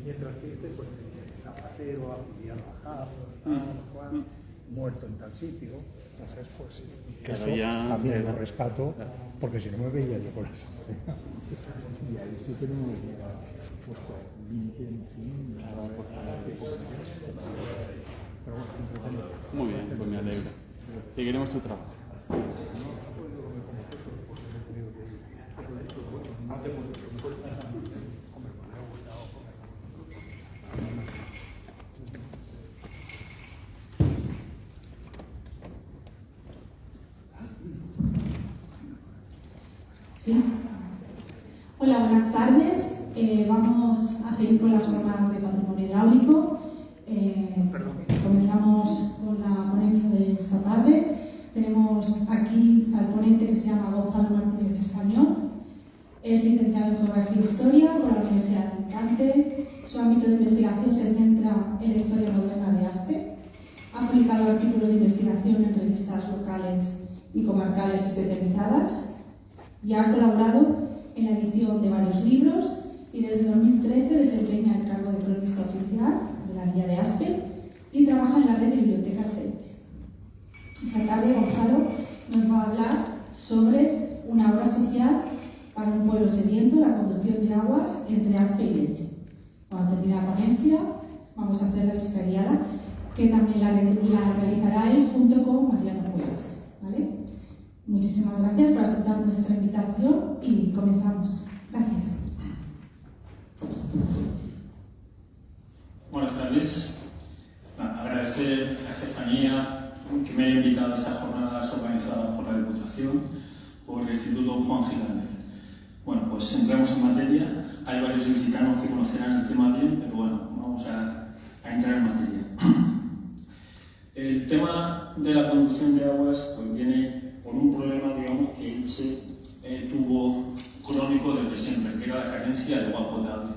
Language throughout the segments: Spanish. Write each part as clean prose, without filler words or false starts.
mientras que este, pues te dice Zapatero, afiliado a JAP, tal cual, muerto en tal sitio. Entonces, pues sí, que eso también lo rescato, porque si no me veía yo con esa. Y ahí sí que no me llega, pues, límite, en fin, nada, pero bueno, entretenido. Muy bien, pues me alegro. Seguiremos tu trabajo. Sí. Hola, buenas tardes. Vamos a seguir con las jornadas de patrimonio hidráulico. Comenzamos con la ponencia de esta tarde. Tenemos aquí al ponente que se llama Gonzalo Martínez Español. Es licenciado en Geografía e Historia por la Universidad de Alicante. Su ámbito de investigación se centra en la historia moderna de Aspe. Ha publicado artículos de investigación en revistas locales y comarcales especializadas y ha colaborado en la edición de varios libros y desde 2013 desempeña el cargo de cronista oficial de la Guía de Aspe y trabaja en la red de bibliotecas de Elche. Esta tarde Gonzalo nos va a hablar sobre una obra social para un pueblo sediento, la conducción de aguas entre Aspe y Elche. Cuando termine la ponencia vamos a hacer la visita guiada, que también la realizará él junto con Mariano Cuevas, ¿vale? Muchísimas gracias por aceptar nuestra invitación y comenzamos. Gracias. Buenas tardes. Agradecer a Estefanía que me haya invitado a estas jornadas organizadas por la Diputación, por el Instituto Juan Giralde. Bueno, pues entramos en materia. Hay varios ilicitanos que conocerán el tema bien, pero bueno, vamos a entrar en materia. El tema de la conducción de aguas pues viene por un problema, digamos, que Elche tuvo crónico desde siempre, que era la carencia de agua potable.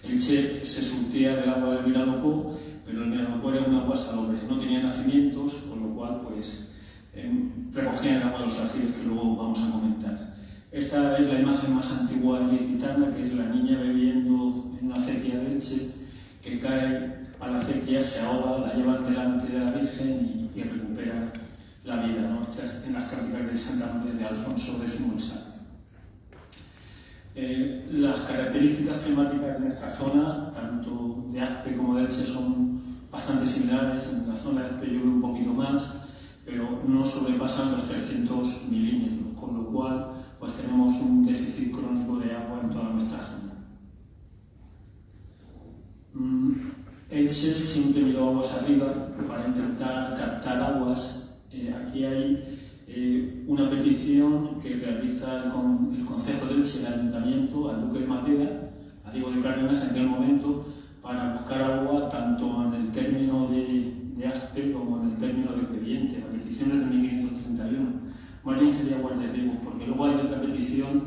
Elche se surtía del agua del Vinalopó, pero el Vinalopó era un agua salobre, no tenía nacimientos, con lo cual pues recogían el agua de los aljibes, que luego vamos a comentar. Esta es la imagen más antigua ilicitana, que es la niña bebiendo en una acequia de Elche, que cae a la acequia, se ahoga, la llevan delante de la Virgen y recupera la vida, ¿no? En las cátedras de Santa María de Alfonso X el Sabio. Las características climáticas de nuestra zona, tanto de Aspe como de Elche, son bastante similares. En la zona de Aspe llueve un poquito más, pero no sobrepasan los 300 milímetros, con lo cual pues tenemos un déficit crónico de agua en toda nuestra zona. Elche siempre miró aguas arriba para intentar captar aguas. Aquí hay una petición que realiza el Concejo de Elche, el Ayuntamiento, al Duque de Matera, a Diego de Cárdenas en aquel momento, para buscar agua tanto en el término de Aspe como en el término de Crevillente. La petición es de 1531. Más bien sería Guardarriegos, porque luego hay otra petición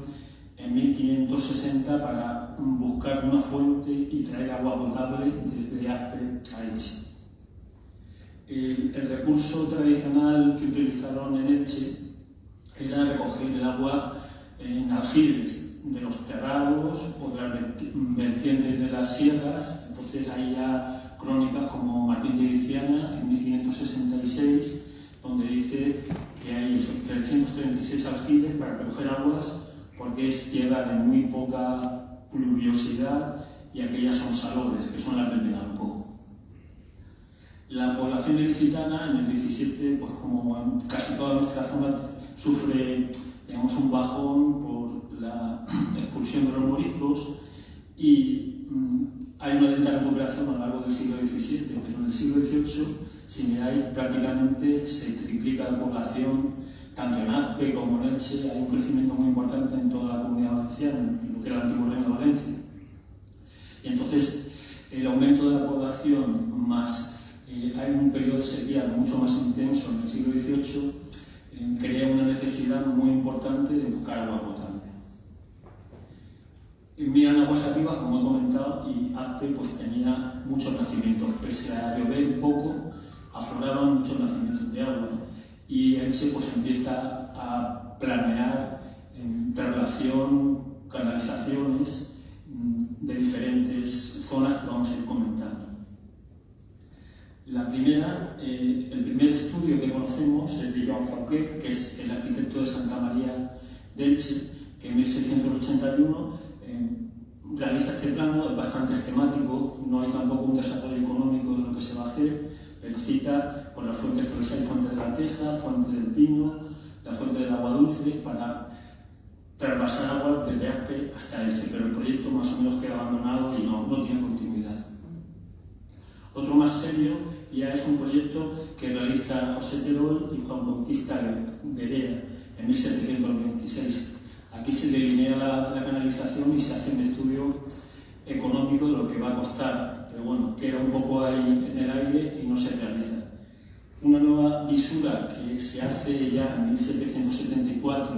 en 1560 para buscar una fuente y traer agua potable desde Aspe a Elche. El recurso tradicional que utilizaron en Elche era recoger el agua en aljibes de los terrados o de las vertientes de las sierras. Entonces hay ya crónicas como Martín de Viciana en 1566, donde dice que hay esos 336 aljibes para recoger aguas porque es tierra de muy poca pluviosidad y aquellas son salobres, que son las del Vinalopó. La población ilicitana en el 17, pues como en casi toda nuestra zona, sufre, digamos, un bajón por la expulsión de los moriscos y hay una lenta recuperación a lo largo del siglo XVII, pero en el siglo XVIII, si miráis, prácticamente se triplica la población, tanto en Aspe como en Elche. Hay un crecimiento muy importante en toda la Comunidad Valenciana, en lo que era el antiguo Reino de Valencia. Y entonces, el aumento de la población más hay un periodo de sequía mucho más intenso en el siglo XVIII, crea una necesidad muy importante de buscar agua potable. Miran aguas arriba, como he comentado, y Aspe pues, tenía muchos nacimientos. Pese a llover poco, afloraban muchos nacimientos de agua. Y Elche pues, empieza a planear traslación, canalizaciones de diferentes zonas estudio que conocemos es de Joan Fouquet, que es el arquitecto de Santa María de Elche, que en 1681 realiza este plano. Es bastante esquemático, no hay tampoco un desarrollo económico de lo que se va a hacer, pero cita por las fuentes que hay: Fuente de la Teja, Fuente del Pino, la Fuente del Agua Dulce, para trasvasar agua desde Aspe hasta Elche, pero el proyecto más o menos queda abandonado y no tiene continuidad. Otro más serio ya es un proyecto que realiza José Terol y Juan Bautista Guerea en 1726. Aquí se delinea la canalización y se hace un estudio económico de lo que va a costar, pero bueno, queda un poco ahí en el aire y no se realiza. Una nueva visura que se hace ya en 1774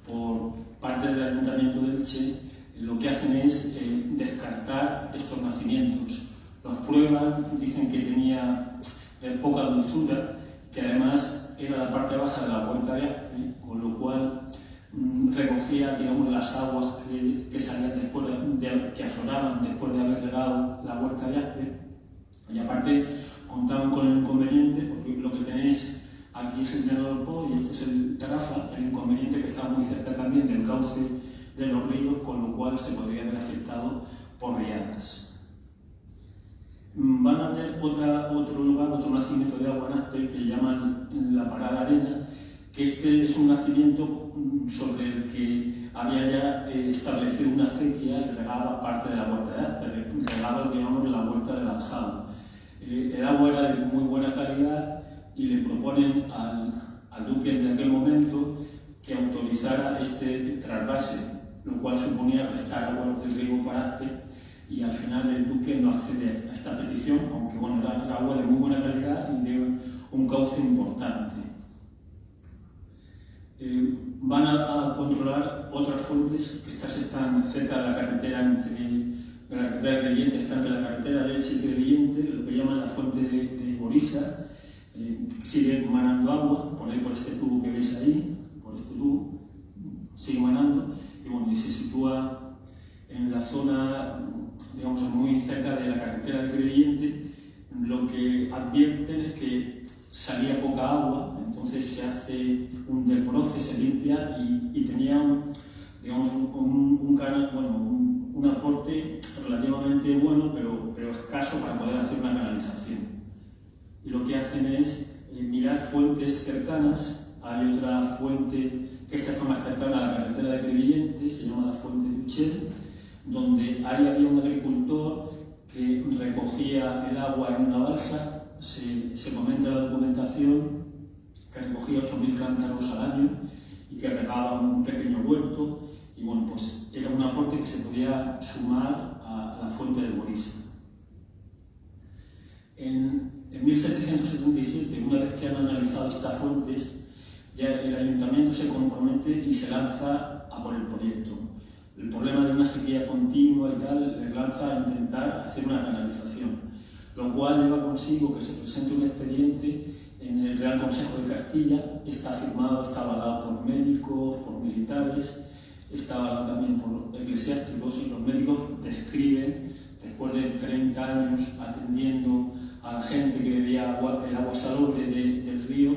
por parte del Ayuntamiento de Elche, lo que hacen es descartar estos nacimientos. Los prueban, dicen que tenía poca dulzura, que además era la parte baja de la Huerta de Aspe, con lo cual recogía, digamos, las aguas que salían después que afloraban después de haber regado la Huerta de Aspe. Y aparte contaban con el inconveniente, porque lo que tenéis aquí es el Llano del Po y este es el Tarafa, el inconveniente que está muy cerca también del cauce de los ríos, con lo cual se podría haber afectado por riadas. Van a ver otro lugar, otro nacimiento de agua en Aspe, que llaman la Parada Arena, que este es un nacimiento sobre el que había ya establecido una acequia y regaba parte de la Huerta de Aspe, regaba lo que llamamos la Huerta del Aljado. El agua era de muy buena calidad y le proponen al duque de aquel momento que autorizara este trasvase, lo cual suponía restar agua del riego para Aspe, y al final el duque no accede a esta petición, aunque bueno, era agua de muy buena calidad y de un cauce importante. Van a controlar otras fuentes, que estas están cerca de la carretera la carretera de Crevillente, está entre la carretera de Elche y Crevillente, lo que llaman la fuente de Borisa, sigue manando agua, por ahí por este tubo que veis ahí, por este tubo, sigue manando, y bueno, y se sitúa en la zona, digamos, muy cerca de la carretera de Crevillente. Lo que advierten es que salía poca agua, entonces se hace un desbroce, se limpia y tenía, digamos, un aporte relativamente bueno, pero escaso para poder hacer una canalización. Y lo que hacen es mirar fuentes cercanas. Hay otra fuente que está más cercana a la carretera de Crevillente, se llama la Fuente de Uchel, donde ahí había un agricultor que recogía el agua en una balsa. Se comenta en la documentación que recogía 8.000 cántaros al año y que regaba un pequeño huerto, y bueno, pues era un aporte que se podía sumar a la fuente de Borisa. En 1777, una vez que han analizado estas fuentes, ya el ayuntamiento se compromete y se lanza a por el proyecto. El problema de una sequía continua y tal les lanza a intentar hacer una canalización, lo cual lleva consigo que se presente un expediente en el Real Consejo de Castilla. Está firmado, está avalado por médicos, por militares, está avalado también por eclesiásticos, y los médicos describen, después de 30 años atendiendo a la gente que bebía el agua salobre del río,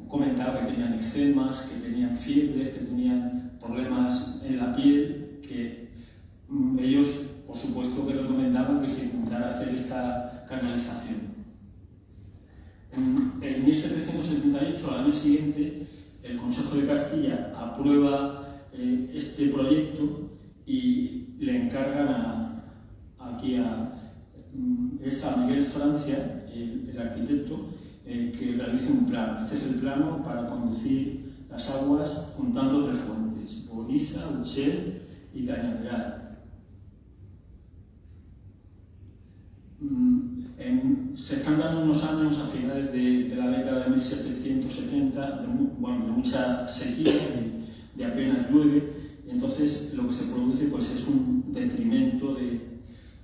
comentaba que tenían eczemas, que tenían fiebres, que tenían problemas en la piel, que ellos, por supuesto, que recomendaban que se intentara hacer esta canalización. En 1778, al año siguiente, el Consejo de Castilla aprueba este proyecto y le encargan aquí a Miguel Francia, el arquitecto, que realice un plano. Este es el plano para conducir las aguas juntando tres fuentes: Borisa, Uchel y Cañaveral. Se están dando unos años a finales de la década de 1770 de mucha sequía, de apenas llueve, y entonces lo que se produce pues es un detrimento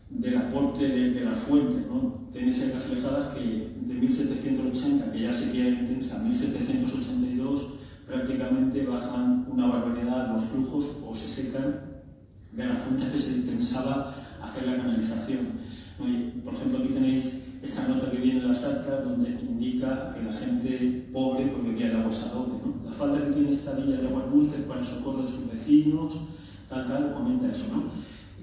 del aporte de las fuentes, ¿no? Tenéis ahí reflejadas que de 1780, que ya sequía intensa, a 1782 prácticamente bajan una barbaridad los flujos o se secan de las fuentes que se pensaba hacer la canalización. ¿no? Y, por ejemplo, aquí tenéis esta nota que viene en las actas donde indica que la gente pobre pues, bebía el agua salobre, ¿no? La falta que tiene esta villa de aguas dulces para el socorro de sus vecinos, tal, comenta eso, ¿no?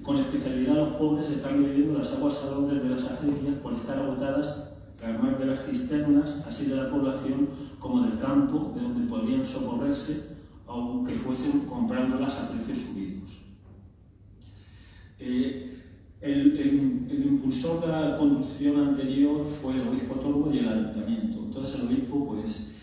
Con especialidad los pobres están bebiendo las aguas salobres de las acequias por estar agotadas, además de las cisternas, así de la población como del campo, de donde podrían socorrerse, aunque fuesen comprándolas a precios subidos. El impulsor de la conducción anterior fue el obispo Tormo y el ayuntamiento. Entonces el obispo pues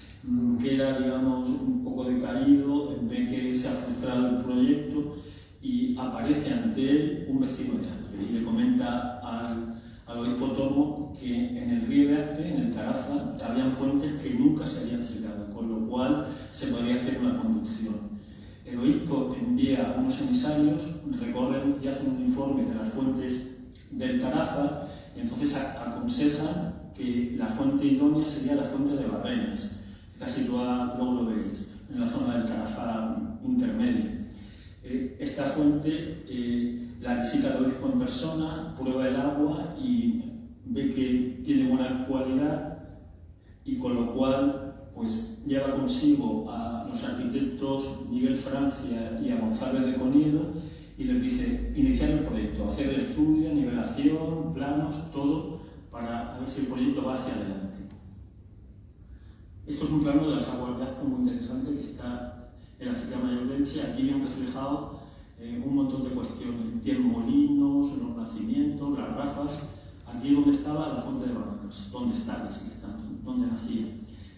queda, digamos, un poco decaído, ve que se ha frustrado el proyecto y aparece ante él un vecino de Aspe y le comenta al obispo Tormo que en el río de Aspe, en el Carafa, habían fuentes que nunca se habían secado, con lo cual se podría hacer una conducción. El obispo envía a unos emisarios, recorren y hacen un informe de las fuentes del Carafa y entonces aconsejan que la fuente idónea sería la fuente de Barrenas. Está situada, luego lo veréis, en la zona del Carafa intermedia. Esta fuente la visita el obispo en persona, prueba el agua y ve que tiene buena cualidad y con lo cual pues lleva consigo a los arquitectos Miguel Francia y a González de Coniedo y les dice iniciar el proyecto, hacer el estudio, nivelación, planos, todo para ver si el proyecto va hacia adelante. Esto es un plano de las aguas de Aspe muy interesante que está en la acequia mayor de Elche. Aquí vienen reflejados un montón de cuestiones, 10 molinos, los nacimientos, las razas. Aquí donde estaba la fuente de Barrenas, donde está, donde nacía.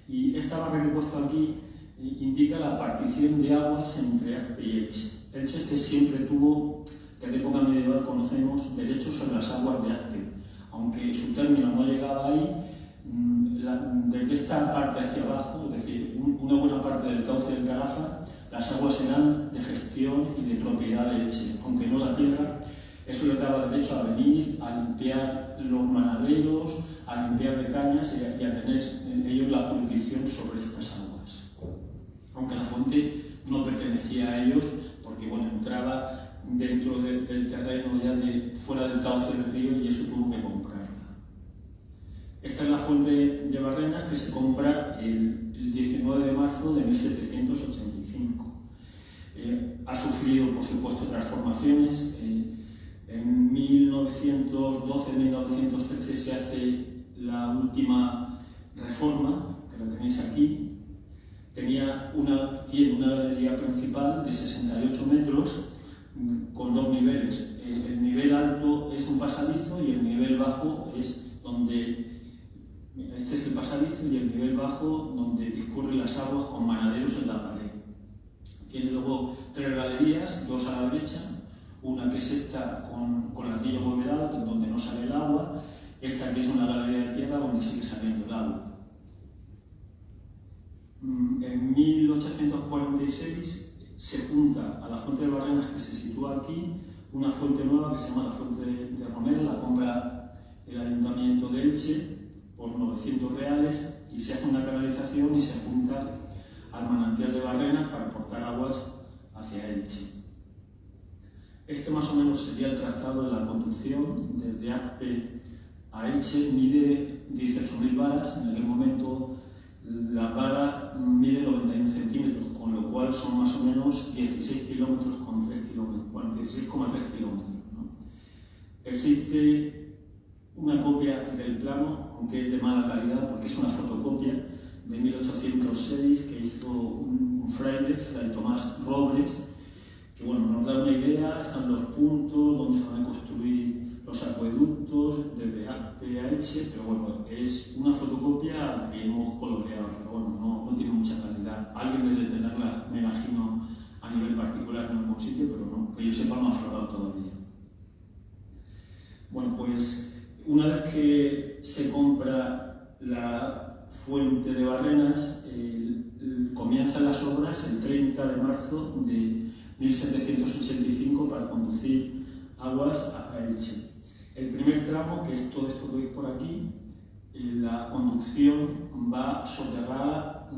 Y esta barra que he puesto aquí indica la partición de aguas entre Aspe y Elche. Elche que siempre tuvo, desde época medieval conocemos, derechos sobre las aguas de Aspe. Aunque su término no llegaba ahí, desde esta parte hacia abajo, es decir, una buena parte del cauce del Carafa, las aguas eran de gestión y de propiedad de Elche, aunque no la tierra. Eso les daba derecho a venir, a limpiar los manaderos, a limpiar de cañas y a tener ellos la jurisdicción sobre estas aguas. Aunque la fuente no pertenecía a ellos, porque bueno, entraba dentro del terreno ya fuera del cauce del río y eso tuvo que comprarla. Esta es la fuente de Barrenas que se compra el 19 de marzo de 1785. Ha sufrido, por supuesto, transformaciones. En 1912-1913 se hace la última reforma, que la tenéis aquí. Tiene una galería principal de 68 metros con dos niveles. El nivel alto es un pasadizo y el nivel bajo es donde... Este es el pasadizo y el nivel bajo donde discurren las aguas con manaderos en la pared. Tiene luego 3 galerías, 2 a la derecha, una que es esta con ladrillo abovedado, donde no sale el agua, esta que es una galería de tierra donde sigue saliendo el agua. En 1846 se junta a la fuente de Barrenas que se sitúa aquí, una fuente nueva que se llama la fuente de Romero, la compra el ayuntamiento de Elche por 900 reales y se hace una canalización y se junta al manantial de Barrenas para aportar aguas hacia Elche. Este más o menos sería el trazado de la conducción desde Aspe a Elche, mide 18.000 varas, en aquel momento la vara mide 91 centímetros, con lo cual son más o menos 16 kilómetros con 3 kilómetros, 16,3 kilómetros, ¿no? Existe una copia del plano, aunque es de mala calidad porque es una fotocopia de 1806 que hizo un fraile, Fray Tomás Robles, que bueno, nos da una idea, están los puntos donde se van a construir los acueductos desde Aspe a Elche, pero bueno, es una fotocopia que hemos coloreado, pero bueno, no tiene mucha calidad. Alguien debe tenerla, me imagino, a nivel particular en algún sitio, pero no, que yo sepa no ha aflorado todavía. Bueno, pues una vez que se compra la fuente de Barrenas, comienzan las obras el 30 de marzo de 1785 para conducir aguas a Elche. El primer tramo, que es todo esto que veis por aquí, la conducción va soterrada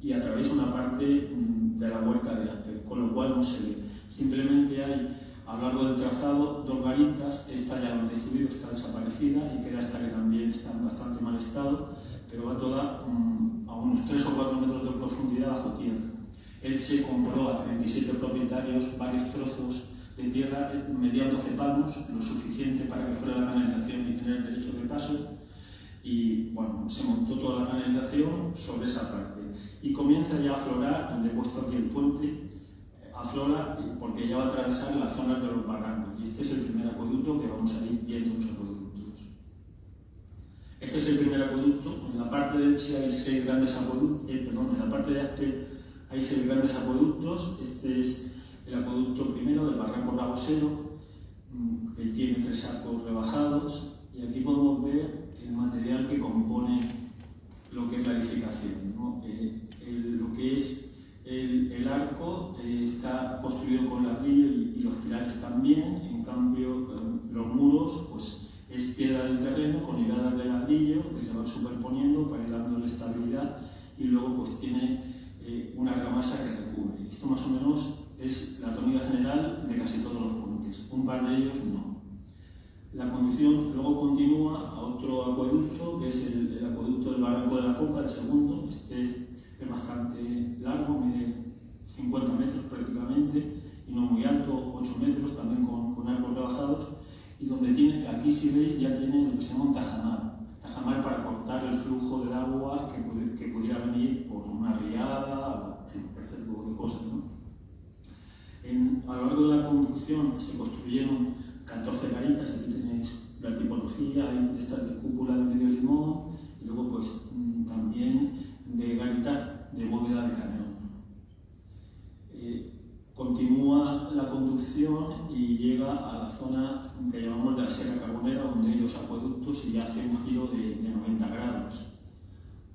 y atraviesa una parte de la huerta de Aspe, con lo cual no se ve. Simplemente hay a lo largo del trazado 2 garitas, esta ya lo han destruido, está desaparecida. desaparecida, y queda esta que también está en bastante mal estado, pero va toda a unos 3 o 4 metros de profundidad bajo tierra. Él se compró a 37 propietarios varios trozos de tierra, medían 12 palmos, lo suficiente para que fuera la canalización y tener derecho de paso, y bueno, se montó toda la canalización sobre esa parte. Y comienza ya a aflorar, donde he puesto aquí el puente, aflora porque ya va a atravesar las zonas de los barrancos, y este es el primer acueducto que vamos a ir viendo los acueductos. Este es el primer acueducto. En la parte de Elche hay 6 grandes acueductos, en la parte de Aspe hay 6 grandes acueductos. Este es el acueducto primero del barranco Rabosero, que tiene 3 arcos rebajados, y aquí podemos ver el material que compone lo que es la edificación, ¿no? Lo que es el arco está construido con ladrillo y los pilares también. En cambio, los muros pues es piedra del terreno con hiladas de ladrillo que se van superponiendo para ir dándole estabilidad, y luego pues tiene una argamasa que recubre. Esto más o menos es la tónica general de casi todos los puentes, un par de ellos no. La conducción luego continúa a otro acueducto, que es el acueducto del Barranco de la Coca, el segundo. Este es bastante largo, mide 50 metros prácticamente, y no muy alto, 8 metros, también con arcos rebajados, y donde tiene, aquí si veis, ya tiene lo que se llama un tajamar para cortar el flujo del agua que pudiera venir por una riada, en fin, este tipo de cosas, ¿no? A lo largo de la conducción se construyeron 14 garitas, aquí tenéis la tipología, hay estas de cúpula de medio limón, y luego pues también de garitas de bóveda de cañón. Continúa la conducción y llega a la zona que llamamos de la Sierra Carbonera, donde hay 2 acueductos y hace un giro de 90 grados.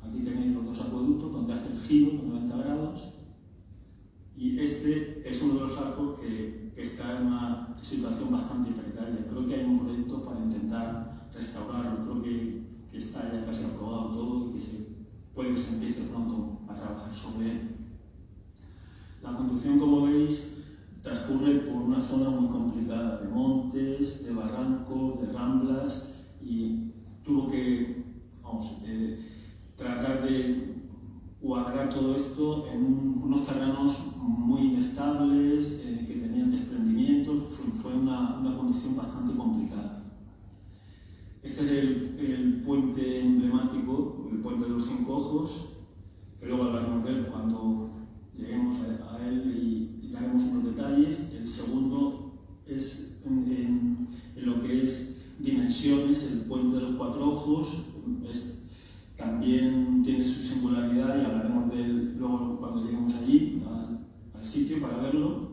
Aquí tenéis los 2 acueductos donde hace el giro de 90 grados, y este es uno de los arcos que está en una situación bastante precaria. Creo que hay un proyecto para intentar restaurarlo, creo que está ya casi aprobado todo y que puede que se empiece pronto a trabajar sobre él. La conducción, como veis, transcurre por una zona muy complicada de montes, de barrancos, de ramblas, y tuvo que tratar de cuadrar todo esto en unos terrenos muy inestables, que tenían desprendimientos. Fue una conducción bastante complicada. Este es el puente emblemático, el puente de los 5 ojos, que luego hablaremos de él cuando lleguemos a él y daremos unos detalles. El segundo es en lo que es dimensiones, el puente de los 4 ojos. También tiene su singularidad y hablaremos de él luego cuando lleguemos allí, al sitio, para verlo.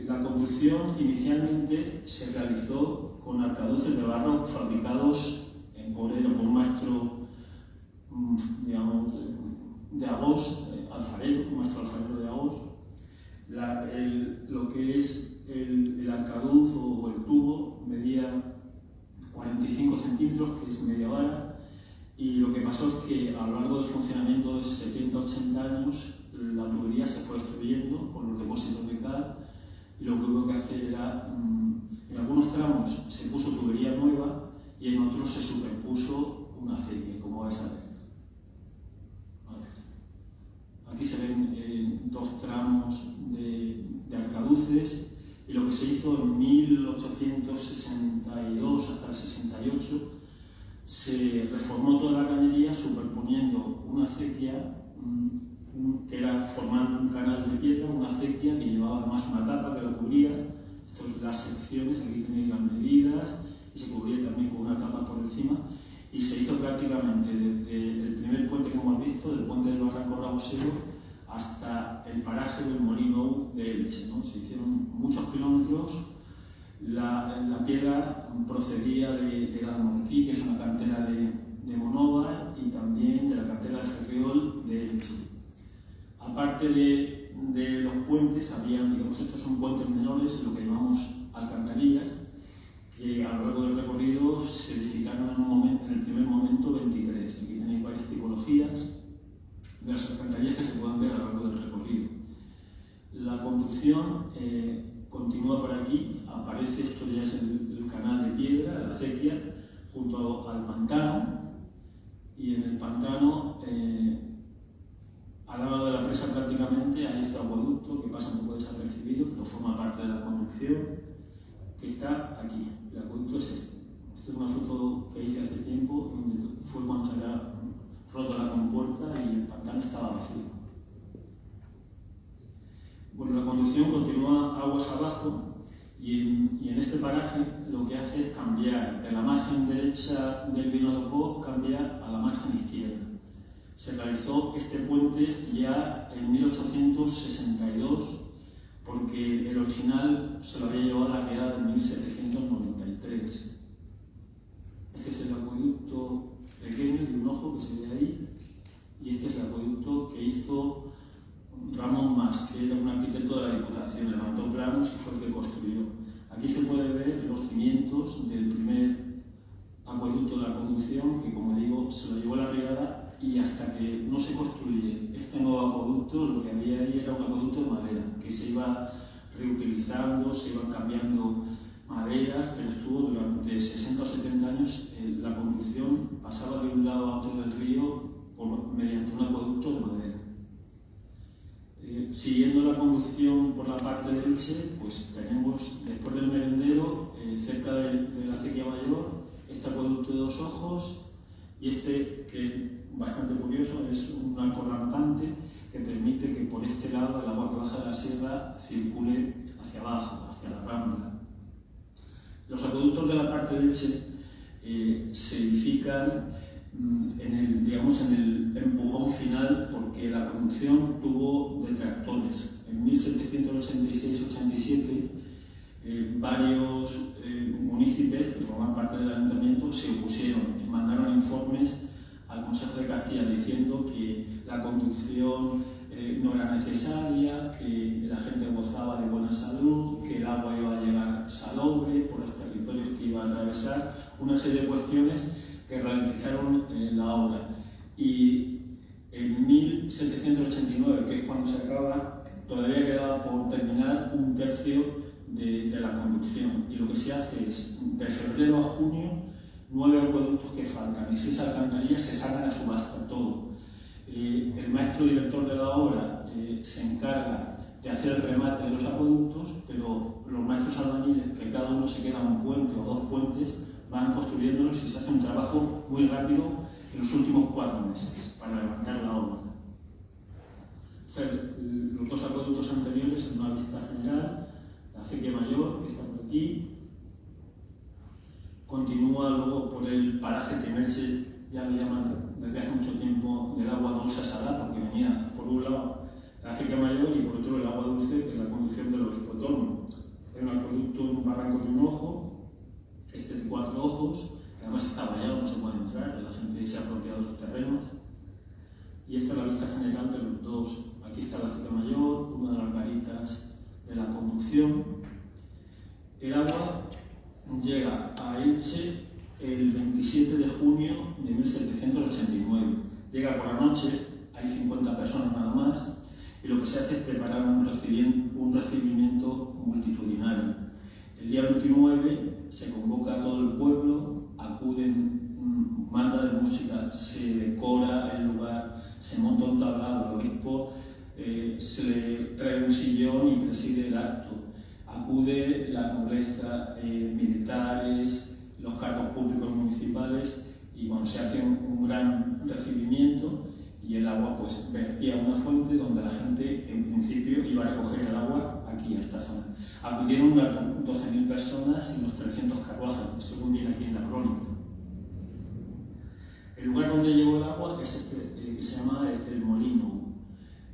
La conducción inicialmente se realizó con arcaduces de barro fabricados por un maestro, digamos, de Agós, alfarero, un maestro alfarero de Agós. Lo que es el arcaduz o el tubo medía 45 centímetros, que es media vara. Y lo que pasó es que a lo largo del funcionamiento de 70-80 años la tubería se fue destruyendo por los depósitos de cal, y lo que hubo que hacer era, en algunos tramos se puso tubería nueva y en otros se superpuso una acequia, como vais a ver. Aquí se ven 2 tramos de arcaduces, y lo que se hizo en 1862 hasta el 68 se reformó toda la cañería superponiendo una acequia que era formando un canal de piedra, una acequia que llevaba además una tapa que lo cubría. Estas son las secciones, aquí tenéis las medidas, y se cubría también con una tapa por encima, y se hizo prácticamente desde el primer puente que hemos visto, del puente del Barranco Rabosero, hasta el paraje del Molino de Elche, ¿no? Se hicieron muchos kilómetros. La piedra procedía de la Almorquí, que es una cantera de Monóvar, y también de la cantera de Ferriol de Elche. Aparte de los puentes, digamos, estos son puentes menores, lo que llamamos alcantarillas, que a lo largo del recorrido se edificaron en el primer momento 23. Aquí tenéis varias tipologías de las alcantarillas que se pueden ver a lo largo del recorrido. La conducción continúa por aquí, aparece, esto ya es el canal de piedra, la acequia, junto al pantano, y en el pantano, al lado de la presa prácticamente, hay este acueducto que pasa un poco desapercibido, pero forma parte de la conducción, que está aquí. El acueducto es este. Esta es una foto que hice hace tiempo, donde fue cuando se había roto la compuerta y el pantano estaba vacío. Bueno, la conducción continúa aguas abajo y en este paraje lo que hace es cambiar de la margen derecha del Vinalopó, cambiar a la margen izquierda. Se realizó este puente ya en 1862 porque el original se lo había llevado a la quedada en 1793. Este es el acueducto pequeño de un ojo que se ve ahí, y este es el acueducto que hizo Ramón Mas, que era un arquitecto de la Diputación, levantó planos y fue el que construyó. Aquí se puede ver los cimientos del primer acueducto de la conducción, que como digo, se lo llevó a la Riada, y hasta que no se construye este nuevo acueducto, lo que había ahí era un acueducto de madera, que se iba reutilizando, se iban cambiando maderas, pero estuvo durante 60 o 70 años la conducción pasaba de un lado a otro del río mediante un acueducto de madera. Siguiendo la conducción por la parte de Elche, pues tenemos después del merendero, cerca de la acequia mayor, este acueducto de Dos Ojos, y este, que es bastante curioso, es un arco rampante que permite que por este lado el agua que baja de la sierra circule hacia abajo, hacia la Rambla. Los acueductos de la parte de Elche se edifican en el empujón final, porque la conducción tuvo detractores. En 1786-87 varios municipios que forman parte del ayuntamiento se opusieron y mandaron informes al Consejo de Castilla diciendo que la conducción no era necesaria, que la gente gozaba de buena salud, que el agua iba a llegar salobre por los territorios que iba a atravesar, una serie de cuestiones que ralentizaron la obra. Y en 1789, que es cuando se acaba, todavía quedaba por terminar un tercio de la conducción. Y lo que se hace es, de febrero a junio, 9 acueductos que faltan y 6 alcantarillas se sacan a subasta todo. El maestro director de la obra se encarga de hacer el remate de los acueductos, pero los maestros albañiles, que cada uno se queda un puente o 2 puentes, van construyéndolos y se hace un trabajo muy rápido en los últimos 4 meses para levantar la obra. Los 2 acueductos anteriores en una vista general, la acequia mayor, que está por aquí, continúa luego por el paraje que en Elche ya le llaman desde hace mucho tiempo del agua dulce salada, porque venía por un lado la acequia mayor y por otro el agua dulce, que es la conducción del obispo Torno. Hay un acueducto en un barranco de un ojo, este de 4 ojos, que además está vallado, no se puede entrar, la gente se ha apropiado de los terrenos. Y esta es la vista general de los 2. Aquí está la acequia mayor, una de las garitas de la conducción. El agua llega a Elche el 27 de junio de 1789. Llega por la noche, hay 50 personas nada más, y lo que se hace es preparar un recibimiento multitudinario. El día 29 se convoca a todo el pueblo, acuden banda de música, se decora el lugar, se monta un tablado, el obispo se le trae un sillón y preside el acto. Acude la nobleza, militares, los cargos públicos municipales, y bueno, se hace un gran recibimiento, y el agua pues vertía a una fuente donde la gente en principio iba a recoger el agua aquí a esta zona. Acudieron unas 12.000 personas y unos 300 carruajes, según viene aquí en la crónica. El lugar donde llegó el agua es este, que se llama el Molino,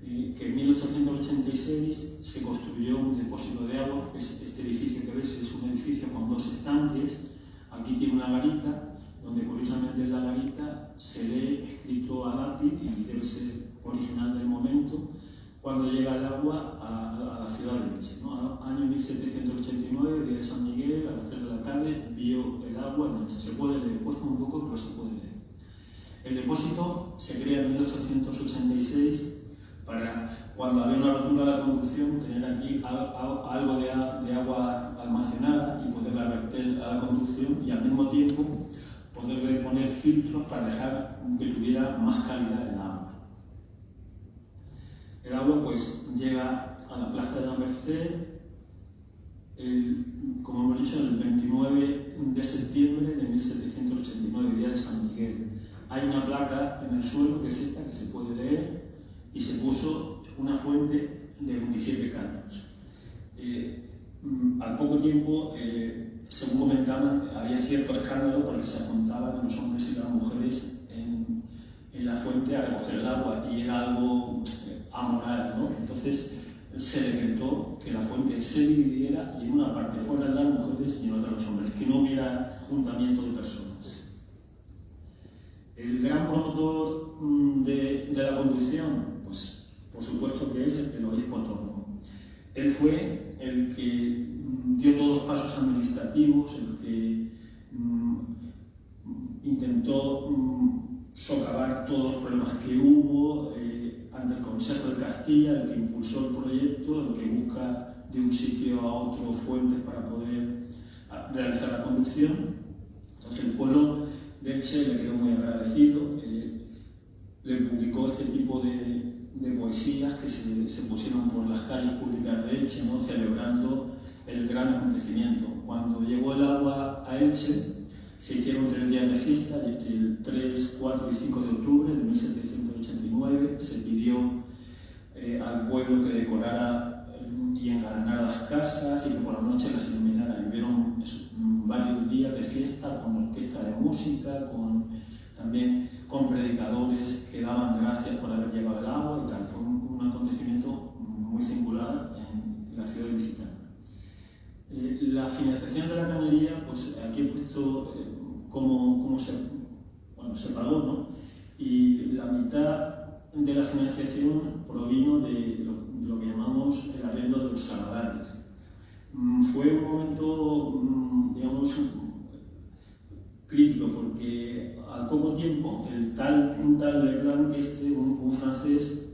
que en 1886 se construyó un depósito de agua. Este edificio que ves es un edificio con 2 estanques. Aquí tiene una garita, donde curiosamente en la garita se lee escrito a lápiz, y debe ser original del momento, cuando llega el agua a la ciudad de Elche, ¿no? Año 1789, día de San Miguel, a las 3 de la tarde, vio el agua en Elche. Se puede leer, cuesta un poco, pero se puede leer. El depósito se crea en 1886 para, cuando había una rotura de la conducción, tener aquí algo de agua almacenada y poderla verter a la conducción, y al mismo tiempo poderle poner filtros para dejar que tuviera más calidad el agua. El agua pues llega a la Plaza de la Merced, como hemos dicho, el 29 de septiembre de 1789, día de San Miguel. Hay una placa en el suelo, que es esta, que se puede leer, y se puso una fuente de 27 caños. Al poco tiempo, según comentaban, había cierto escándalo porque se apuntaban los hombres y las mujeres en la fuente a recoger el agua, y era algo amoral, ¿no? Entonces se decretó que la fuente se dividiera y en una parte fueran las mujeres y en otra los hombres, que no hubiera juntamiento de personas. El gran promotor de la conducción, pues por supuesto que es el obispo Torno. Él fue el que dio todos los pasos administrativos, el que intentó socavar todos los problemas que hubo ante el Consejo de Castilla, el que impulsó el proyecto, el que busca de un sitio a otro fuentes para poder realizar la conducción. Entonces el pueblo de Elche le quedó muy agradecido, le publicó este tipo de poesías que se pusieron por las calles públicas de Elche, ¿no?, celebrando el gran acontecimiento. Cuando llegó el agua a Elche, se hicieron 3 días de fiesta, el 3, 4 y 5 de octubre de 1789 se pidió al pueblo que decorara y engalanara las casas y que por la noche las iluminara. Y hubieron varios días de fiesta con orquesta de música, también con predicadores que daban gracias por haber llegado el agua y tal. Fue un acontecimiento muy singular en la ciudad de Licitana. La financiación de la cañería, pues aquí he puesto cómo se pagó, ¿no? Y la mitad de la financiación provino de lo que llamamos el arreglo de los saladares. Fue un momento, digamos, crítico, porque al poco tiempo un tal Leblanc, un francés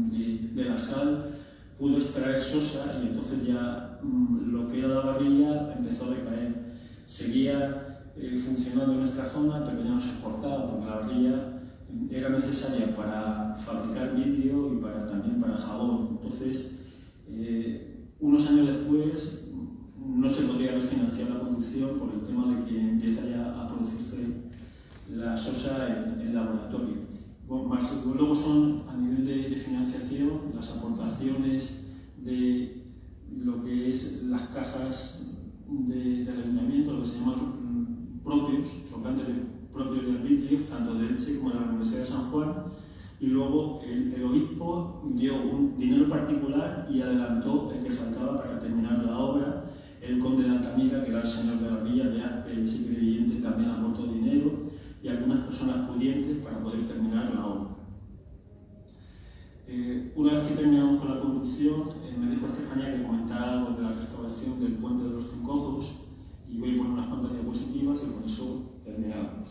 de la Sal, pudo extraer sosa y entonces ya lo que era la barrilla empezó a decaer. Seguía funcionando en nuestra zona, pero ya no se exportaba porque la barrilla era necesaria para fabricar vidrio y también para jabón. Entonces, unos años después no se podía refinanciar la producción por el tema de que empieza ya a producirse la sosa en laboratorio. Bueno, luego son, a nivel de financiación, las aportaciones de lo que es las cajas del ayuntamiento, lo que se llaman propios, sobrantes propios de arbitrios, tanto de Elche como de la Universidad de San Juan, y luego el obispo dio un dinero particular y adelantó el que faltaba para terminar la obra. El conde de Altamira, que era el señor de la villa de Aspe, el chiquirillente, también aportó dinero, y algunas personas pudientes para poder terminar la obra. Una vez que terminamos con la conducción, me dijo Estefanía que comentara algo de la restauración del puente de los 5 Ojos, y voy a poner unas cuantas diapositivas y con eso terminamos.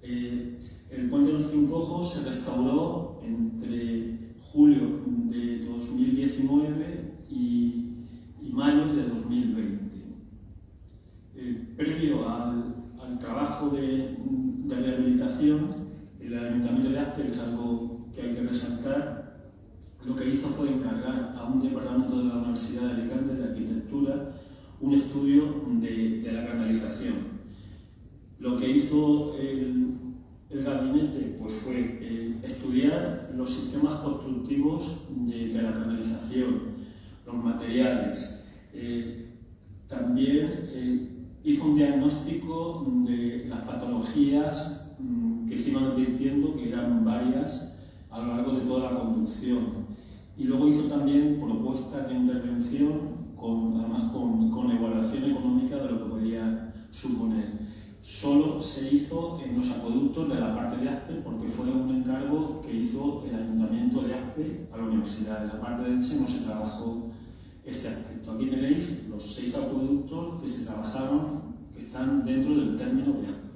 El puente de los 5 Ojos se restauró entre julio de 2019 y mayo de 2020. Previo al trabajo de rehabilitación, el Ayuntamiento de Aspe, que es algo que hay que resaltar, lo que hizo fue encargar a un departamento de la Universidad de Alicante de Arquitectura un estudio de la canalización. Lo que hizo el gabinete pues fue estudiar los sistemas constructivos de la canalización, los materiales. También hizo un diagnóstico de las patologías que se iban advirtiendo, que eran varias a lo largo de toda la conducción. Y luego hizo también propuestas de intervención, además con evaluación económica de lo que podía suponer. Solo se hizo en los acueductos de la parte de Aspe, porque fue un encargo que hizo el Ayuntamiento de Aspe a la Universidad. En la parte de Elche no se trabajó este aspecto. Aquí tenéis los 6 acueductos que se trabajaron, que están dentro del término de Aspe.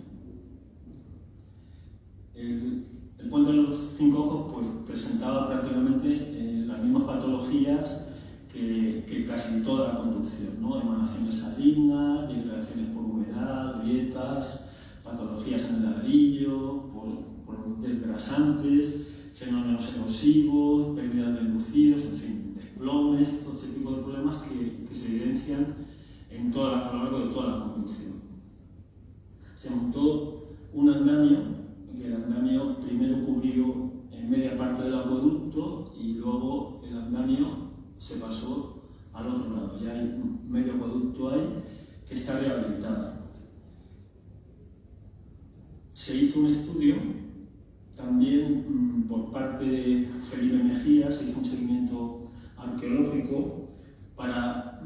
El puente de los 5 Ojos pues, presentaba prácticamente las mismas patologías que casi toda la conducción, ¿no? Emanaciones salinas, dilataciones por humedad, grietas, patologías en el ladrillo, por desgrasantes, fenómenos erosivos, pérdida de lucidos, en fin, desplomes, todo este tipo de problemas que se evidencian a lo largo de toda la construcción. Se montó un andamio, que el andamio primero cubrió en media parte del acueducto y luego el andamio se pasó al otro lado. Ya hay un medio acueducto ahí que está rehabilitado. Se hizo un estudio también por parte de Felipe Mejía, se hizo un seguimiento arqueológico para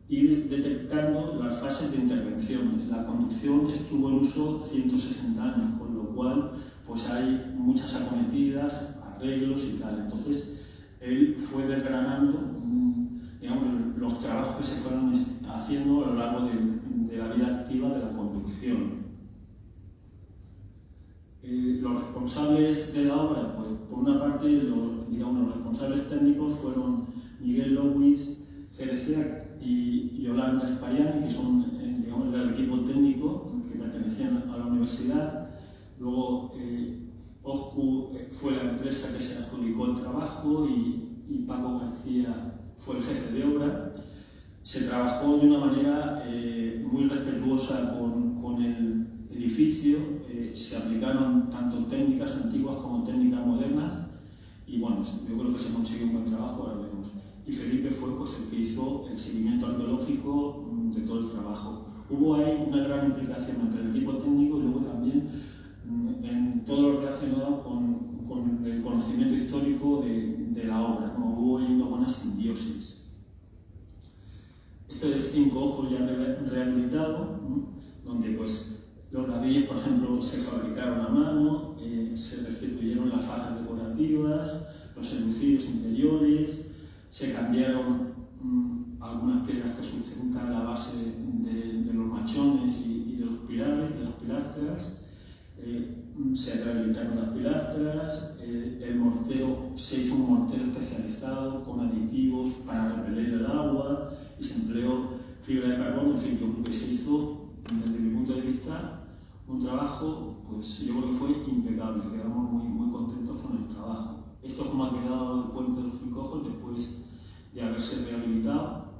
ir detectando las fases de intervención. La conducción estuvo en uso 160 años, con lo cual pues hay muchas acometidas, arreglos y tal. Entonces él fue desgranando digamos, los trabajos que se fueron haciendo a lo largo de la vida activa de la conducción. Los responsables de la obra, pues por una parte los responsables técnicos fueron Miguel Lowis, Cerecea y Yolanda Spariani, que son digamos, del equipo técnico que pertenecían a la universidad. Luego OSCU fue la empresa que se adjudicó el trabajo y Paco García fue el jefe de obra. Se trabajó de una manera muy respetuosa con el edificio, se aplicaron tanto técnicas antiguas como técnicas modernas y bueno, yo creo que se consiguió un buen trabajo, ahora veremos. Y Felipe fue pues, el que hizo el seguimiento arqueológico de todo el trabajo. Hubo ahí una gran implicación entre el equipo técnico y luego también en todo lo relacionado con el conocimiento histórico de la obra, ¿no? Hubo ahí una buena simbiosis. Esto es 5 ojos ya rehabilitado, ¿no? Donde pues los ladrillos, por ejemplo, se fabricaron a mano, se restituyeron las fajas decorativas, los enlucidos interiores, se cambiaron algunas piedras que sustentan la base de los machones y de los pilares, de las pilastras, se rehabilitaron las pilastras, el mortero, se hizo un mortero especializado con aditivos para repeler el agua y se empleó fibra de carbono, en fin, yo creo que se hizo, desde mi punto de vista, un trabajo, pues yo creo que fue impecable, quedamos muy contentos con el trabajo. Esto es como ha quedado el puente de los 5 ojos después de haberse rehabilitado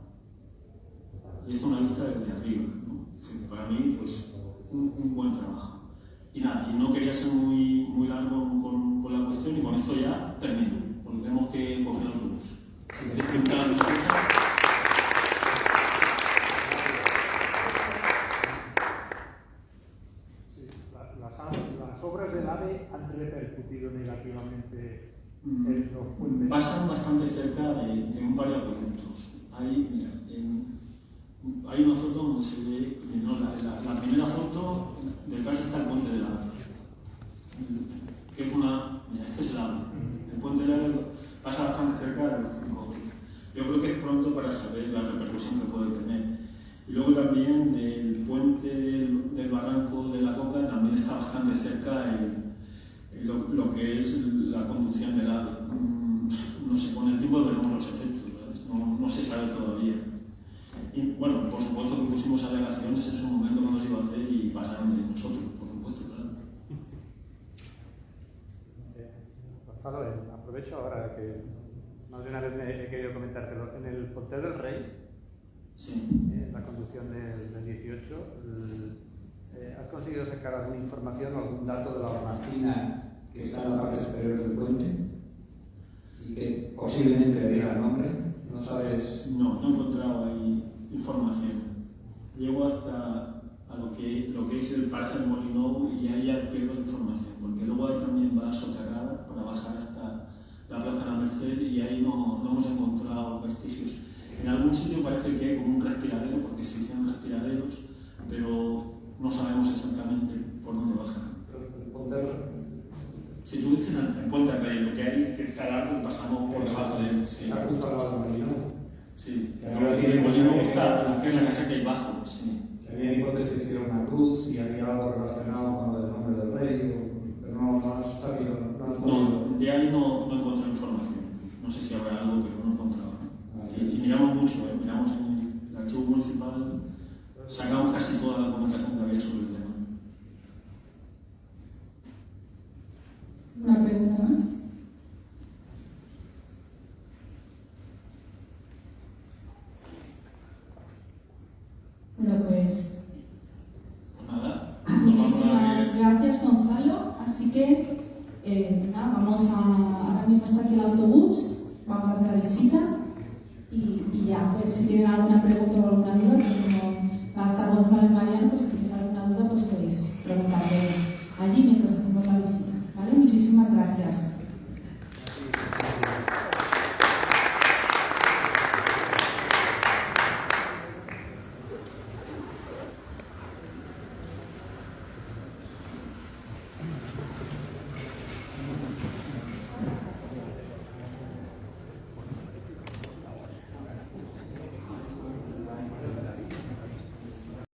y es una vista desde arriba, ¿no? Para mí, pues, un buen trabajo. Y nada, y no quería ser muy largo con la cuestión y con esto ya termino, porque tenemos que coger el autobús. Si queréis preguntar alguna cosa. Las obras del AVE han repercutido negativamente en los puentes. Pasan bastante cerca de un par de acueductos. Mira, hay una foto donde se ve, no, la primera foto, detrás está el puente del AVE, que es mira, este es el AVE. El puente del AVE pasa bastante cerca de los 5 ojos. Yo creo que es pronto para saber la repercusión que puede tener. Y luego también del puente del barranco de la Coca también está bastante cerca lo que es la conducción del AVE. No sé, con el tiempo veremos los efectos, no se sabe todavía. Y bueno, por supuesto que pusimos alegaciones en su momento cuando se iba a hacer y pasaron de nosotros, por supuesto, claro. Gonzalo, aprovecho ahora que más de una vez me he querido comentártelo. En el Portal del Rey, sí. La conducción del 18, ¿has conseguido sacar alguna información o algún dato de la hornacina que está en la parte superior del puente y que posiblemente le diga el nombre? ¿No sabes? No he encontrado ahí información. Llego hasta a lo que es el Parque del Molinó y ahí ya pierdo la información, porque luego ahí también va soterrada para bajar hasta la Plaza de la Merced y ahí no hemos encontrado vestigios. En algún sitio parece que hay como un respiradero, porque se hicieron respiraderos, pero no sabemos exactamente por dónde bajan. Si tú dices en Puente del Rey, lo que hay que está largo y pasamos por debajo de él. Sí. Está justo al lado del molino. Sí, pero el molino está en la casa que hay bajo. Sí. Había hipótesis si era una cruz y había algo relacionado con el nombre del rey, pero no has sabido. No, de ahí no encontré información. No sé si habrá algo, pero no he encontrado. Y miramos mucho, miramos en el archivo municipal, sacamos casi toda la documentación que había sobre el tema. pregunta más? Bueno, pues nada. muchísimas gracias, Gonzalo. Así que nada, ahora mismo está aquí el autobús, vamos a hacer la visita y ya, pues si tienen alguna pregunta o alguna duda, pues como va a estar Gonzalo y Mariano, pues